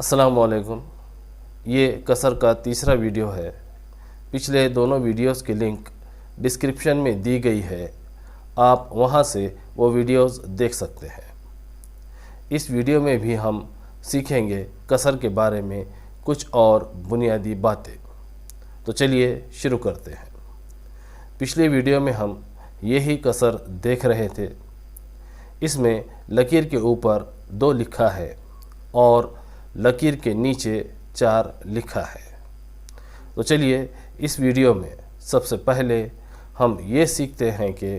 अस्सलाम वालेकुम। ये कसर का तीसरा वीडियो है। पिछले दोनों वीडियोस की लिंक डिस्क्रिप्शन में दी गई है, आप वहां से वो वीडियोस देख सकते हैं। इस वीडियो में भी हम सीखेंगे कसर के बारे में कुछ और बुनियादी बातें। तो चलिए शुरू करते हैं। पिछले वीडियो में हम यही कसर देख रहे थे। इसमें लकीर के ऊपर 2 लिखा है और लकीर के नीचे 4 लिखा है। तो चलिए इस वीडियो में सबसे पहले हम ये सीखते हैं कि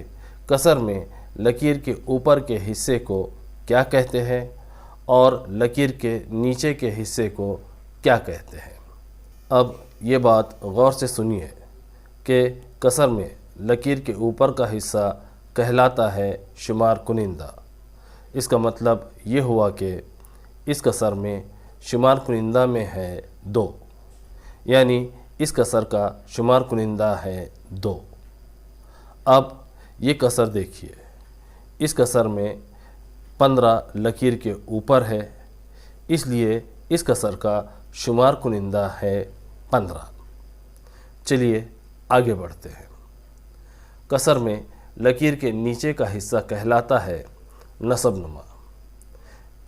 कसर में लकीर के ऊपर के हिस्से को क्या कहते हैं और लकीर के नीचे के हिस्से को क्या कहते हैं। अब ये बात गौर से सुनिए कि कसर में लकीर के ऊपर का हिस्सा कहलाता है शुमार कुनिंदा। इसका मतलब ये हुआ कि इस कसर में शुमार कुनिंदा में है 2, यानी इस कसर का शुमार कुनिंदा है 2। अब ये कसर देखिए, इस कसर में 15 लकीर के ऊपर है, इसलिए इस कसर का शुमार कुनिंदा है 15। चलिए आगे बढ़ते हैं। कसर में लकीर के नीचे का हिस्सा कहलाता है नसब नुमा।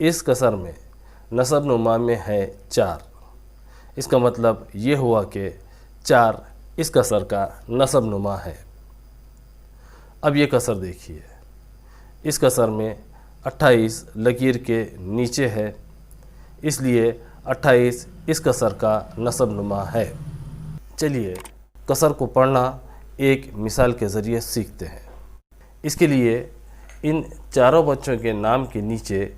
इस कसर में नसब नुमा में है 4। इसका मतलब ये हुआ कि 4 इस कसर का नसब नुमा है। अब ये कसर देखिए, इस कसर में 28 लकीर के नीचे है, इसलिए 28 इस कसर का नसब नुमा है। चलिए कसर को पढ़ना एक मिसाल के ज़रिए सीखते हैं। इसके लिए इन चारों बच्चों के नाम के नीचे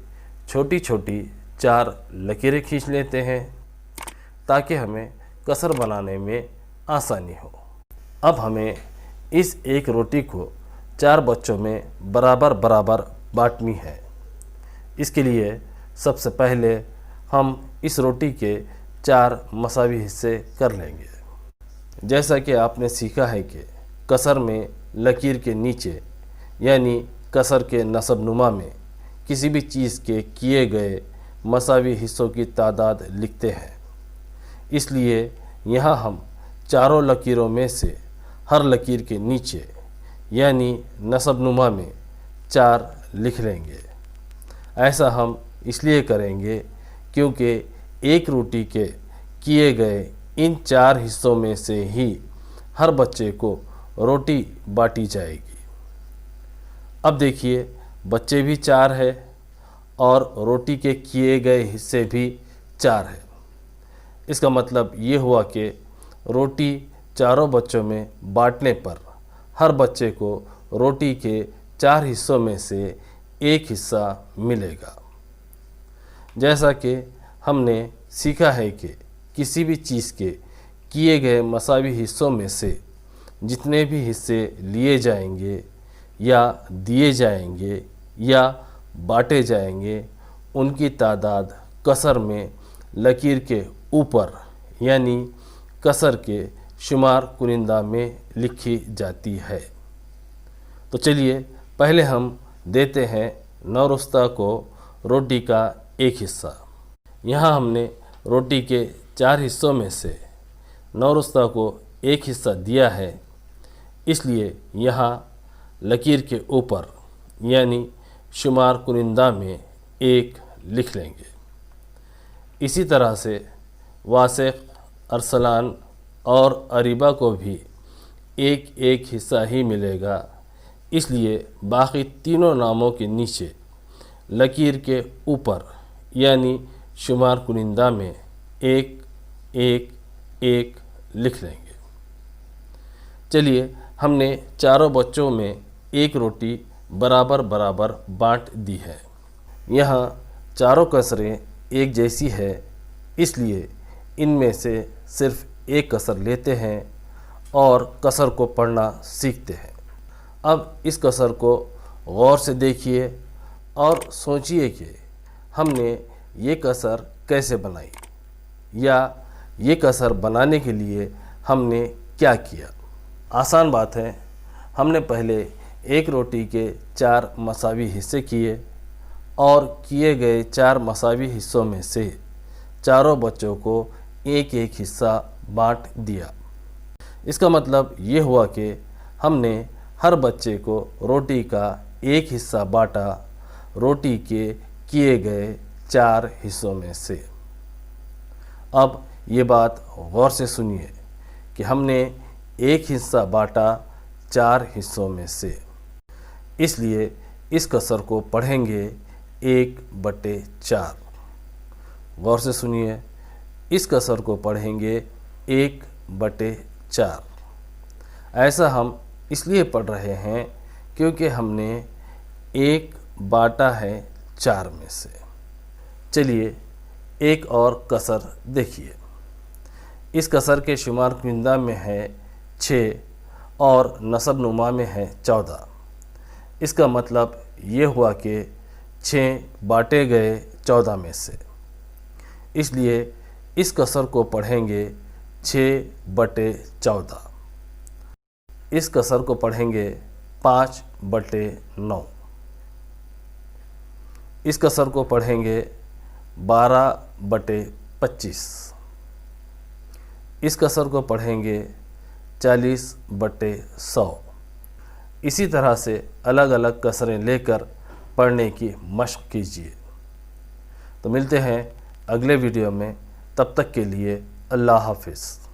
छोटी छोटी 4 लकीरें खींच लेते हैं ताकि हमें कसर बनाने में आसानी हो। अब हमें इस एक रोटी को 4 बच्चों में बराबर बराबर बांटनी है। इसके लिए सबसे पहले हम इस रोटी के 4 मसावी हिस्से कर लेंगे। जैसा कि आपने सीखा है कि कसर में लकीर के नीचे यानी कसर के नसब नुमा में किसी भी चीज़ के किए गए मसावी हिस्सों की तादाद लिखते हैं। इसलिए यहाँ हम चारों लकीरों में से हर लकीर के नीचे यानी नसब नुमा में 4 लिख लेंगे। ऐसा हम इसलिए करेंगे क्योंकि एक रोटी के किए गए इन 4 हिस्सों में से ही हर बच्चे को रोटी बांटी जाएगी। अब देखिए बच्चे भी 4 है और रोटी के किए गए हिस्से भी 4 है। इसका मतलब ये हुआ कि रोटी चारों बच्चों में बांटने पर हर बच्चे को रोटी के 4 हिस्सों में से एक हिस्सा मिलेगा। जैसा कि हमने सीखा है कि किसी भी चीज़ के किए गए मसावी हिस्सों में से जितने भी हिस्से लिए जाएंगे या दिए जाएंगे या बांटे जाएंगे, उनकी तादाद कसर में लकीर के ऊपर यानी कसर के शुमार कुनिंदा में लिखी जाती है। तो चलिए पहले हम देते हैं नौरुस्ता को रोटी का एक हिस्सा। यहाँ हमने रोटी के 4 हिस्सों में से नौरुस्ता को एक हिस्सा दिया है, इसलिए यहाँ लकीर के ऊपर यानी शुमार कुनिंदा में 1 लिख लेंगे। इसी तरह से वासिक, अरसलान और अरीबा को भी एक एक हिस्सा ही मिलेगा, इसलिए बाकी तीनों नामों के नीचे लकीर के ऊपर यानी शुमार कुनिंदा में 1 1 1 लिख लेंगे। चलिए हमने चारों बच्चों में एक रोटी बराबर बराबर बांट दी है। यहाँ चारों कसरें एक जैसी है, इसलिए इनमें से सिर्फ एक कसर लेते हैं और कसर को पढ़ना सीखते हैं। अब इस कसर को गौर से देखिए और सोचिए कि हमने ये कसर कैसे बनाई या ये कसर बनाने के लिए हमने क्या किया। आसान बात है, हमने पहले एक रोटी के 4 मसावी हिस्से किए और किए गए 4 मसावी हिस्सों में से चारों बच्चों को एक एक हिस्सा बांट दिया। इसका मतलब ये हुआ कि हमने हर बच्चे को रोटी का एक हिस्सा बांटा रोटी के किए गए 4 हिस्सों में से। अब ये बात गौर से सुनिए कि हमने एक हिस्सा बांटा 4 हिस्सों में से, इसलिए इस कसर को पढ़ेंगे 1/4। गौर से सुनिए, इस कसर को पढ़ेंगे 1/4। ऐसा हम इसलिए पढ़ रहे हैं क्योंकि हमने 1 बांटा है 4 में से। चलिए एक और कसर देखिए। इस कसर के शुमार कुंदा में है 6 और नसब नुमा में है 14। इसका मतलब ये हुआ कि 6 बांटे गए 14 में से, इसलिए इस कसर को पढ़ेंगे 6/14। इस कसर को पढ़ेंगे 5/9। इस कसर को पढ़ेंगे 12/25। इस कसर को पढ़ेंगे 40/100। इसी तरह से अलग अलग कसरें लेकर पढ़ने की मशक कीजिए। तो मिलते हैं अगले वीडियो में, तब तक के लिए अल्लाह हाफिज़।